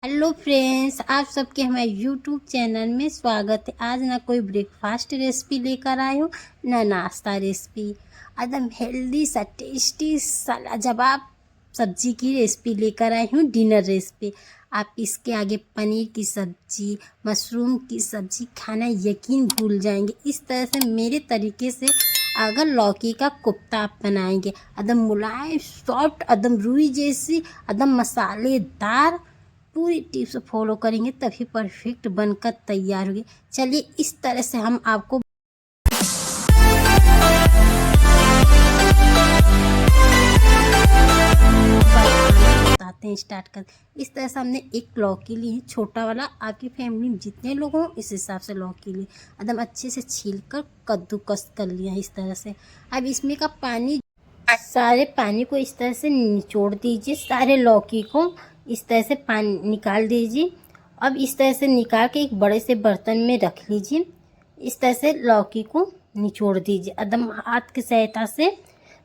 Hello friends, आप सबके हमारे यूट्यूब चैनल में स्वागत है। आज ना कोई ब्रेकफास्ट रेसिपी लेकर आई हूँ, ना नाश्ता रेसिपी। एकदम हेल्दी सा टेस्टी सा लाजवाब सब्जी की रेसिपी लेकर आई हूँ, डिनर रेसिपी। आप इसके आगे पनीर की सब्जी, मशरूम की सब्जी खाना यकीन भूल जाएंगे। इस तरह से मेरे तरीके से अगर लौकी का कोफ्ता आप बनाएंगे, एकदम मुलायम सॉफ्ट, एकदम रुई जैसी, एकदम मसालेदार, पूरी टिप्स फॉलो करेंगे तभी परफेक्ट बनकर तैयार होगी। चलिए इस तरह से हम आपको बताते हैं, स्टार्ट कर। इस तरह से हमने एक लौकी ली है, छोटा वाला। आपकी फैमिली में जितने लोग हों इस हिसाब से लौकी ली। एकदम अच्छे से छील कर कद्दूकस कर लिया है इस तरह से। अब इसमें का पानी, सारे पानी को इस तरह से निचोड़ दीजिए। सारे लौकी को इस तरह से पानी निकाल दीजिए। अब इस तरह से निकाल के एक बड़े से बर्तन में रख लीजिए। इस तरह से लौकी को निचोड़ दीजिए एकदम हाथ की सहायता से।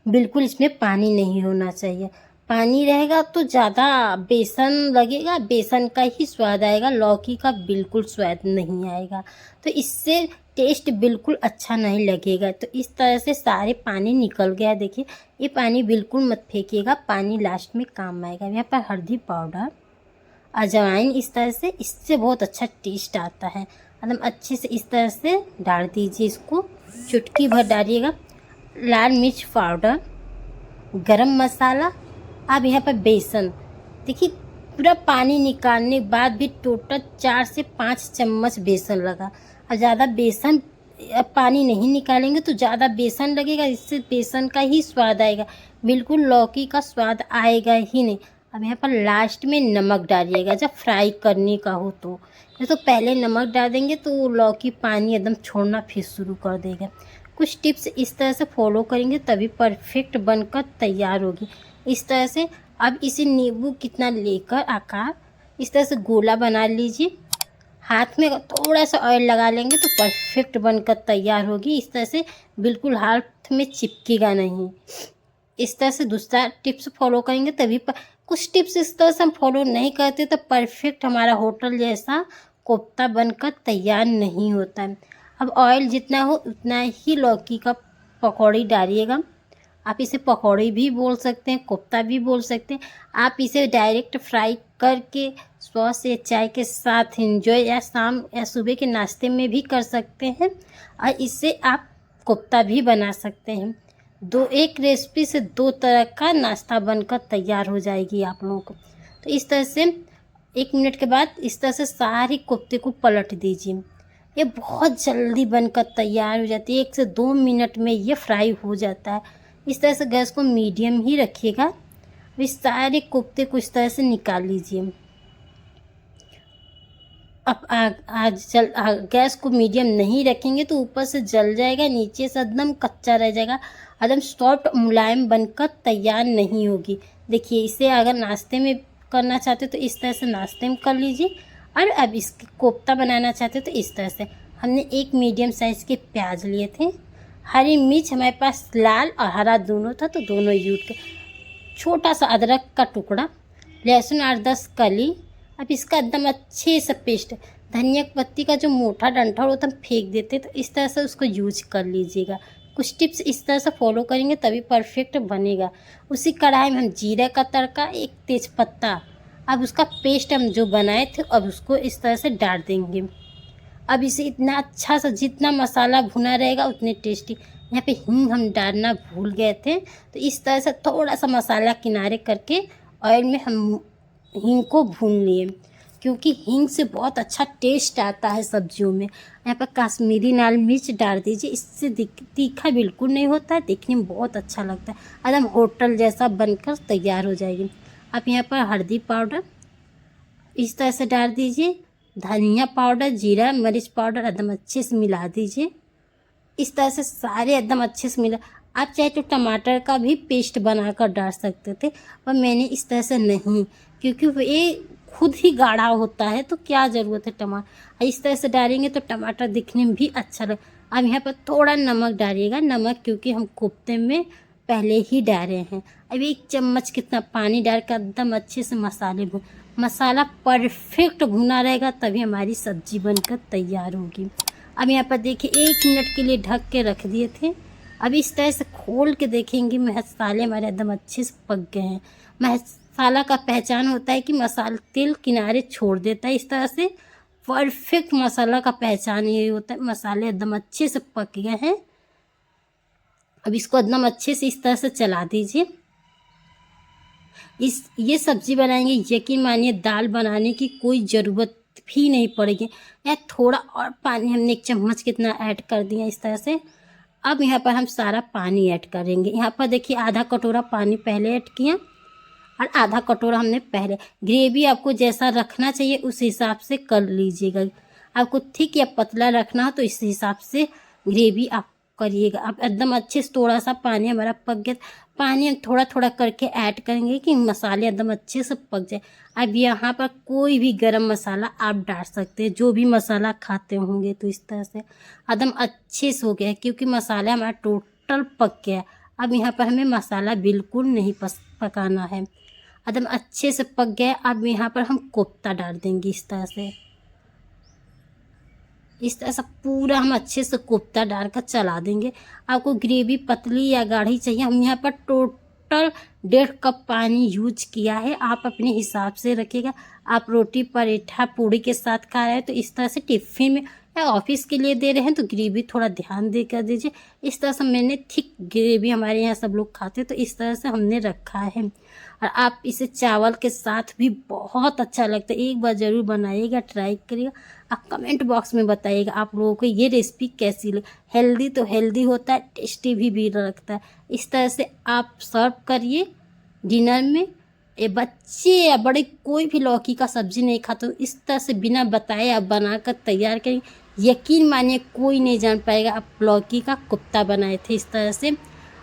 बिल्कुल इसमें पानी नहीं होना चाहिए। पानी रहेगा तो ज़्यादा बेसन लगेगा, बेसन का ही स्वाद आएगा, लौकी का बिल्कुल स्वाद नहीं आएगा। तो इससे टेस्ट बिल्कुल अच्छा नहीं लगेगा। तो इस तरह से सारे पानी निकल गया। देखिए, ये पानी बिल्कुल मत फेंकिएगा, पानी लास्ट में काम आएगा। यहाँ पर हल्दी पाउडर, अजवाइन, इस तरह से इससे बहुत अच्छा टेस्ट आता है। एकदम अच्छे से इस तरह से डाल दीजिए। इसको चुटकी भर डालिएगा। लाल मिर्च पाउडर, गरम मसाला। अब यहाँ पर बेसन, देखिए पूरा पानी निकालने के बाद भी टोटल 4 से 5 चम्मच बेसन लगा। और ज़्यादा बेसन, पानी नहीं निकालेंगे तो ज़्यादा बेसन लगेगा, इससे बेसन का ही स्वाद आएगा, बिल्कुल लौकी का स्वाद आएगा ही नहीं। अब यहाँ पर लास्ट में नमक डालिएगा जब फ्राई करने का हो तो। नहीं तो पहले नमक डाल देंगे तो लौकी पानी एकदम छोड़ना फिर शुरू कर देगा। कुछ टिप्स इस तरह से फॉलो करेंगे तभी परफेक्ट बनकर तैयार होगी। इस तरह से अब इसे नींबू कितना लेकर आकार इस तरह से गोला बना लीजिए। हाथ में थोड़ा सा ऑयल लगा लेंगे तो परफेक्ट बनकर तैयार होगी। इस तरह से बिल्कुल हाथ में चिपकेगा नहीं। इस तरह से दूसरा टिप्स फॉलो करेंगे तभी कुछ टिप्स इस तरह से हम फॉलो नहीं करते तो परफेक्ट हमारा होटल जैसा कोफ्ता बनकर तैयार नहीं होता है। अब ऑयल जितना हो उतना ही लौकी का पकौड़ी डालिएगा। आप इसे पकौड़ी भी बोल सकते हैं, कोफ्ता भी बोल सकते हैं। आप इसे डायरेक्ट फ्राई करके सॉस या चाय के साथ एंजॉय, या शाम या सुबह के नाश्ते में भी कर सकते हैं। और इससे आप कोफ्ता भी बना सकते हैं। एक रेसिपी से 2 तरह का नाश्ता बनकर तैयार हो जाएगी आप लोगों को। तो इस तरह से 1 मिनट के बाद इस तरह से सारी कोफ्ते को पलट दीजिए। ये बहुत जल्दी बनकर तैयार हो जाती है, 1 से 2 मिनट में ये फ्राई हो जाता है। इस तरह से गैस को मीडियम ही रखिएगा। इस सारे कोफ्ते को इस तरह से निकाल लीजिए। अब गैस को मीडियम नहीं रखेंगे तो ऊपर से जल जाएगा, नीचे से एकदम कच्चा रह जाएगा, एकदम सॉफ्ट मुलायम बनकर तैयार नहीं होगी। देखिए, इसे अगर नाश्ते में करना चाहते तो इस तरह से नाश्ते में कर लीजिए। और अब इसके कोफ्ता बनाना चाहते तो इस तरह से। हमने 1 मीडियम साइज़ के प्याज लिए थे, हरी मिर्च हमारे पास लाल और हरा दोनों था तो दोनों यूज के, छोटा सा अदरक का टुकड़ा, लहसुन 8-10 कली। अब इसका एकदम अच्छे से पेस्ट, धनिया पत्ती का जो मोटा डंठल होता हम फेंक देते तो इस तरह से उसको यूज कर लीजिएगा। कुछ टिप्स इस तरह से फॉलो करेंगे तभी परफेक्ट बनेगा। उसी कढ़ाई में हम जीरा का तड़का, 1 तेज़पत्ता, अब उसका पेस्ट हम जो बनाए थे अब उसको इस तरह से डाल देंगे। अब इसे इतना अच्छा सा, जितना मसाला भुना रहेगा उतने टेस्टी। यहाँ पे हींग हम डालना भूल गए थे तो इस तरह से थोड़ा सा मसाला किनारे करके ऑयल में हम हींग को भून लिए, क्योंकि हींग से बहुत अच्छा टेस्ट आता है सब्जियों में। यहाँ पर कश्मीरी लाल मिर्च डाल दीजिए, इससे तीखा बिल्कुल नहीं होता है, देखने में बहुत अच्छा लगता है, एकदम होटल जैसा बनकर तैयार हो जाएगी। आप यहाँ पर हल्दी पाउडर इस तरह से डाल दीजिए, धनिया पाउडर, जीरा मिर्च पाउडर एकदम अच्छे से मिला दीजिए। इस तरह से सारे एकदम अच्छे से मिला। आप चाहे तो टमाटर का भी पेस्ट बनाकर डाल सकते थे, पर मैंने इस तरह से नहीं, क्योंकि ये खुद ही गाढ़ा होता है तो क्या ज़रूरत है टमाटर। इस तरह से डालेंगे तो टमाटर दिखने में भी अच्छा लगे। अब यहाँ पर थोड़ा नमक डालिएगा, नमक क्योंकि हम कोफ्ते में पहले ही डाले हैं। अब 1 चम्मच कितना पानी डालकर एकदम अच्छे से मसाले मसाला परफेक्ट भुना रहेगा तभी हमारी सब्जी बनकर तैयार होगी। अब यहाँ पर देखिए 1 मिनट के लिए ढक के रख दिए थे। अब इस तरह से खोल के देखेंगे मसाले हमारे एकदम अच्छे से पक गए हैं। मसाला का पहचान होता है कि मसाला तेल किनारे छोड़ देता है, इस तरह से परफेक्ट मसाला का पहचान ये होता है। मसाले एकदम अच्छे से पक गए हैं। अब इसको एकदम अच्छे से इस तरह से चला दीजिए। ये सब्ज़ी बनाएंगे, यकीन मानिए दाल बनाने की कोई ज़रूरत भी नहीं पड़ेगी। या थोड़ा और पानी हमने 1 चम्मच कितना ऐड कर दिया इस तरह से। अब यहाँ पर हम सारा पानी ऐड करेंगे। यहाँ पर देखिए आधा कटोरा पानी पहले ऐड किया और आधा कटोरा हमने पहले। ग्रेवी आपको जैसा रखना चाहिए उस हिसाब से कर लीजिएगा। आपको थिक या पतला रखना हो तो इस हिसाब से ग्रेवी आप करिएगा। अब एकदम अच्छे से थोड़ा सा पानी हमारा पक गया, पानी हम थोड़ा थोड़ा करके ऐड करेंगे कि मसाले एकदम अच्छे से पक जाए। अब यहाँ पर कोई भी गरम मसाला आप डाल सकते हैं, जो भी मसाला खाते होंगे। तो इस तरह से एकदम अच्छे से हो गया क्योंकि मसाला हमारा टोटल पक गया। अब यहाँ पर हमें मसाला बिल्कुल नहीं पकाना है, एकदम अच्छे से पक गया। अब यहाँ पर हम कोफ्ता डाल देंगे इस तरह से पूरा हम अच्छे से कोफ्ता डालकर चला देंगे। आपको ग्रेवी पतली या गाढ़ी चाहिए। हम यहाँ पर टोटल 1.5 कप पानी यूज किया है, आप अपने हिसाब से रखिएगा। आप रोटी पराठा पूड़ी के साथ खा रहे हैं तो इस तरह से टिफ़िन में या ऑफिस के लिए दे रहे हैं तो ग्रेवी थोड़ा ध्यान दे कर दीजिए। इस तरह से मैंने थिक ग्रेवी, हमारे यहाँ सब लोग खाते हैं तो इस तरह से हमने रखा है। और आप इसे चावल के साथ भी बहुत अच्छा लगता है। एक बार ज़रूर बनाइएगा, ट्राई करिएगा। आप कमेंट बॉक्स में बताइएगा आप लोगों को ये रेसिपी कैसी लगी। हेल्दी तो हेल्दी होता है, टेस्टी भी लगता है। इस तरह से आप सर्व करिए डिनर में। ये बच्चे या बड़े कोई भी लौकी का सब्ज़ी नहीं खाता तो इस तरह से बिना बताए आप बनाकर तैयार करेंगे, यकीन मानिए कोई नहीं जान पाएगा आप लौकी का कोफ्ता बनाए थे इस तरह से।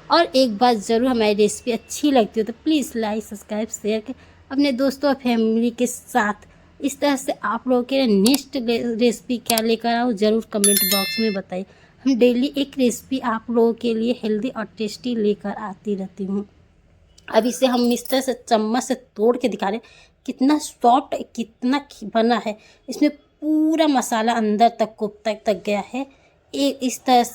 और एक बात ज़रूर, हमारी रेसिपी अच्छी लगती हो तो प्लीज़ लाइक सब्सक्राइब शेयर करें अपने दोस्तों और फैमिली के साथ। इस तरह से आप लोगों के नेक्स्ट रेसिपी क्या लेकर आऊँ ज़रूर कमेंट बॉक्स में बताइए। हम डेली एक रेसिपी आप लोगों के लिए हेल्दी और टेस्टी लेकर आती रहती हूँ। अब इसे हम इस तरह से चम्मच से तोड़ के दिखा रहे हैं कितना सॉफ्ट, कितना बना है। इसमें पूरा मसाला अंदर तक कोफ्ता तक गया है। इस तरह से